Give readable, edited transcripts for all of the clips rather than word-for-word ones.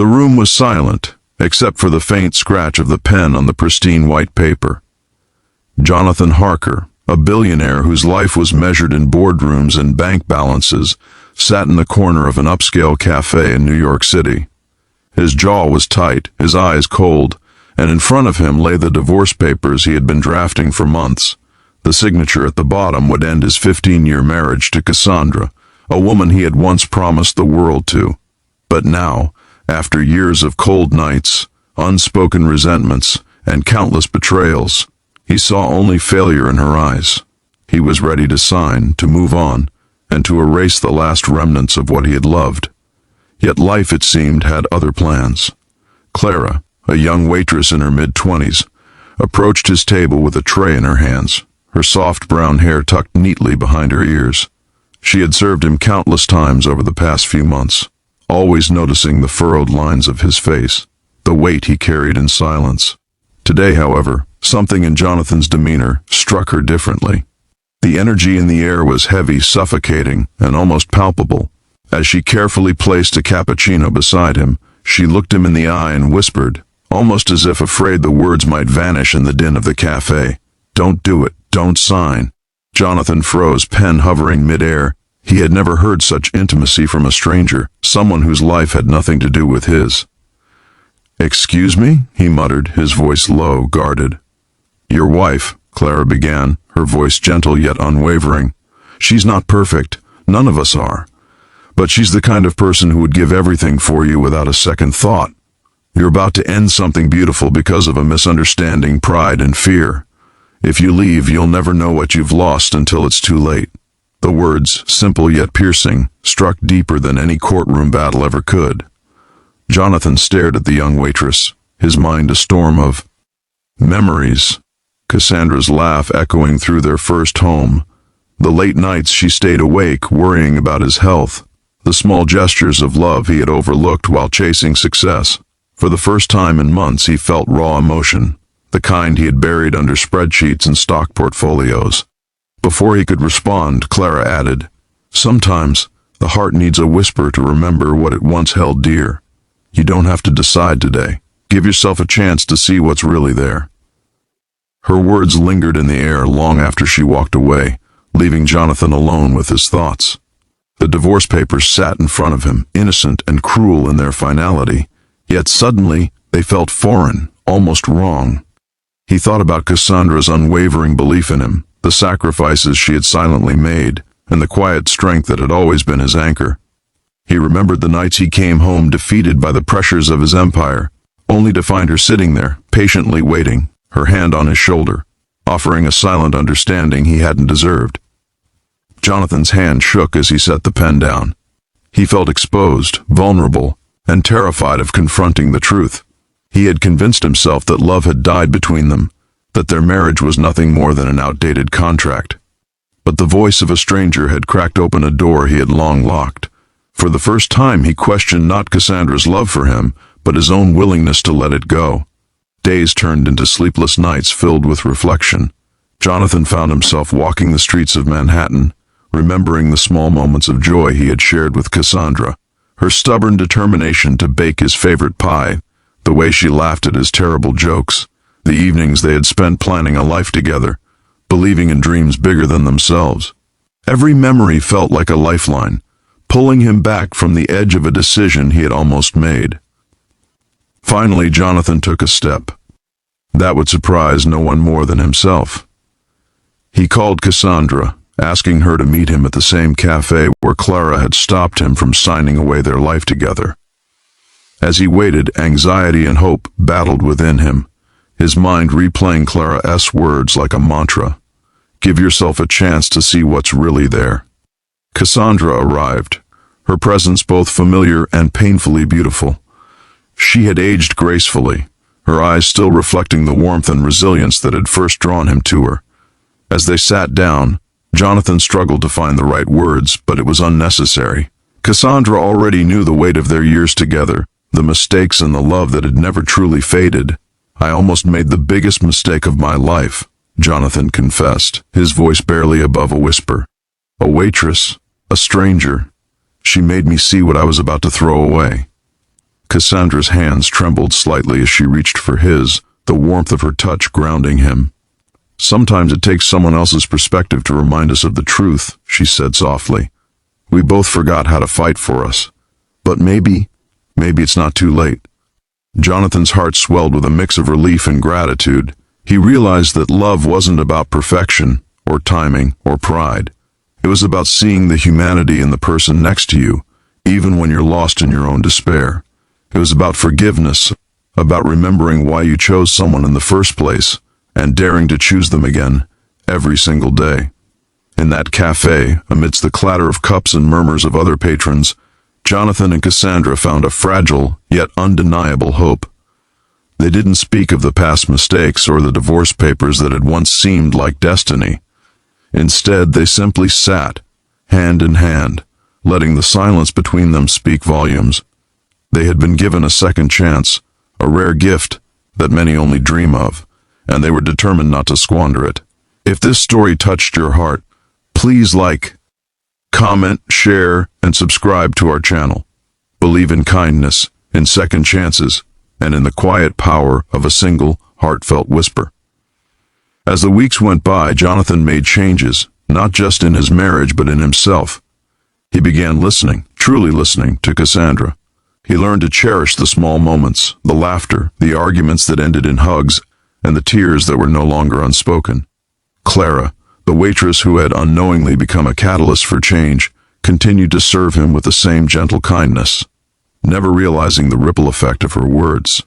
The room was silent, except for the faint scratch of the pen on the pristine white paper. Jonathan Harker, a billionaire whose life was measured in boardrooms and bank balances, sat in the corner of an upscale cafe in New York City. His jaw was tight, his eyes cold, and in front of him lay the divorce papers he had been drafting for months. The signature at the bottom would end his 15-year marriage to Cassandra, a woman he had once promised the world to. But now, after years of cold nights, unspoken resentments, and countless betrayals, he saw only failure in her eyes. He was ready to sign, to move on, and to erase the last remnants of what he had loved. Yet life, it seemed, had other plans. Clara, a young waitress in her mid-20s, approached his table with a tray in her hands, her soft brown hair tucked neatly behind her ears. She had served him countless times over the past few months, always noticing the furrowed lines of his face, the weight he carried in silence. Today, however, something in Jonathan's demeanor struck her differently. The energy in the air was heavy, suffocating, and almost palpable. As she carefully placed a cappuccino beside him, she looked him in the eye and whispered, almost as if afraid the words might vanish in the din of the cafe, "Don't do it. Don't sign." Jonathan froze, pen hovering midair. He had never heard such intimacy from a stranger, someone whose life had nothing to do with his. "Excuse me?" he muttered, his voice low, guarded. "Your wife," Clara began, her voice gentle yet unwavering. "She's not perfect. None of us are. But she's the kind of person who would give everything for you without a second thought. You're about to end something beautiful because of a misunderstanding, pride, and fear. If you leave, you'll never know what you've lost until it's too late." The words, simple yet piercing, struck deeper than any courtroom battle ever could. Jonathan stared at the young waitress, his mind a storm of memories. Cassandra's laugh echoing through their first home. The late nights she stayed awake, worrying about his health. The small gestures of love he had overlooked while chasing success. For the first time in months he felt raw emotion, the kind he had buried under spreadsheets and stock portfolios. Before he could respond, Clara added, "Sometimes the heart needs a whisper to remember what it once held dear. You don't have to decide today. Give yourself a chance to see what's really there." Her words lingered in the air long after she walked away, leaving Jonathan alone with his thoughts. The divorce papers sat in front of him, innocent and cruel in their finality, yet suddenly they felt foreign, almost wrong. He thought about Cassandra's unwavering belief in him, the sacrifices she had silently made, and the quiet strength that had always been his anchor. He remembered the nights he came home defeated by the pressures of his empire, only to find her sitting there, patiently waiting, her hand on his shoulder, offering a silent understanding he hadn't deserved. Jonathan's hand shook as he set the pen down. He felt exposed, vulnerable, and terrified of confronting the truth. He had convinced himself that love had died between them, that their marriage was nothing more than an outdated contract. But the voice of a stranger had cracked open a door he had long locked. For the first time he questioned not Cassandra's love for him, but his own willingness to let it go. Days turned into sleepless nights filled with reflection. Jonathan found himself walking the streets of Manhattan, remembering the small moments of joy he had shared with Cassandra, her stubborn determination to bake his favorite pie, the way she laughed at his terrible jokes, the evenings they had spent planning a life together, believing in dreams bigger than themselves. Every memory felt like a lifeline, pulling him back from the edge of a decision he had almost made. Finally, Jonathan took a step. That would surprise no one more than himself. He called Cassandra, asking her to meet him at the same cafe where Clara had stopped him from signing away their life together. As he waited, anxiety and hope battled within him, his mind replaying Clara's words like a mantra. Give yourself a chance to see what's really there. Cassandra arrived, her presence both familiar and painfully beautiful. She had aged gracefully, her eyes still reflecting the warmth and resilience that had first drawn him to her. As they sat down, Jonathan struggled to find the right words, but it was unnecessary. Cassandra already knew the weight of their years together, the mistakes and the love that had never truly faded. "I almost made the biggest mistake of my life," Jonathan confessed, his voice barely above a whisper. "A waitress, a stranger. She made me see what I was about to throw away." Cassandra's hands trembled slightly as she reached for his, the warmth of her touch grounding him. "Sometimes it takes someone else's perspective to remind us of the truth," she said softly. "We both forgot how to fight for us. But maybe it's not too late." Jonathan's heart swelled with a mix of relief and gratitude. He realized that love wasn't about perfection, or timing, or pride. It was about seeing the humanity in the person next to you, even when you're lost in your own despair. It was about forgiveness, about remembering why you chose someone in the first place, and daring to choose them again, every single day. In that cafe, amidst the clatter of cups and murmurs of other patrons, Jonathan and Cassandra found a fragile, yet undeniable hope. They didn't speak of the past mistakes or the divorce papers that had once seemed like destiny. Instead, they simply sat, hand in hand, letting the silence between them speak volumes. They had been given a second chance, a rare gift that many only dream of, and they were determined not to squander it. If this story touched your heart, please like, comment, share, and subscribe to our channel. Believe in kindness, in second chances, and in the quiet power of a single, heartfelt whisper. As the weeks went by, Jonathan made changes, not just in his marriage but in himself. He began listening, truly listening, to Cassandra. He learned to cherish the small moments, the laughter, the arguments that ended in hugs, and the tears that were no longer unspoken. Clara, the waitress who had unknowingly become a catalyst for change, continued to serve him with the same gentle kindness, never realizing the ripple effect of her words.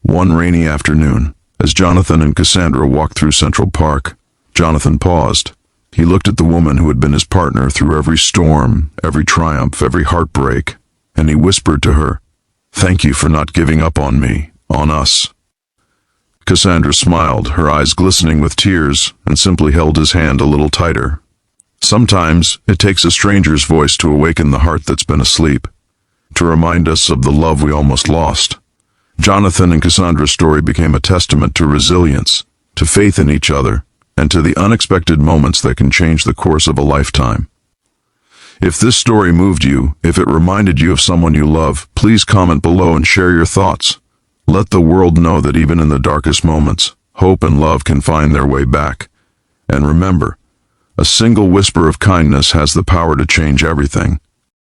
One rainy afternoon, as Jonathan and Cassandra walked through Central Park, Jonathan paused. He looked at the woman who had been his partner through every storm, every triumph, every heartbreak, and he whispered to her, "Thank you for not giving up on me, on us." Cassandra smiled, her eyes glistening with tears, and simply held his hand a little tighter. Sometimes it takes a stranger's voice to awaken the heart that's been asleep, to remind us of the love we almost lost. Jonathan and Cassandra's story became a testament to resilience, to faith in each other, and to the unexpected moments that can change the course of a lifetime. If this story moved you, if it reminded you of someone you love, please comment below and share your thoughts. Let the world know that even in the darkest moments, hope and love can find their way back. And remember, a single whisper of kindness has the power to change everything.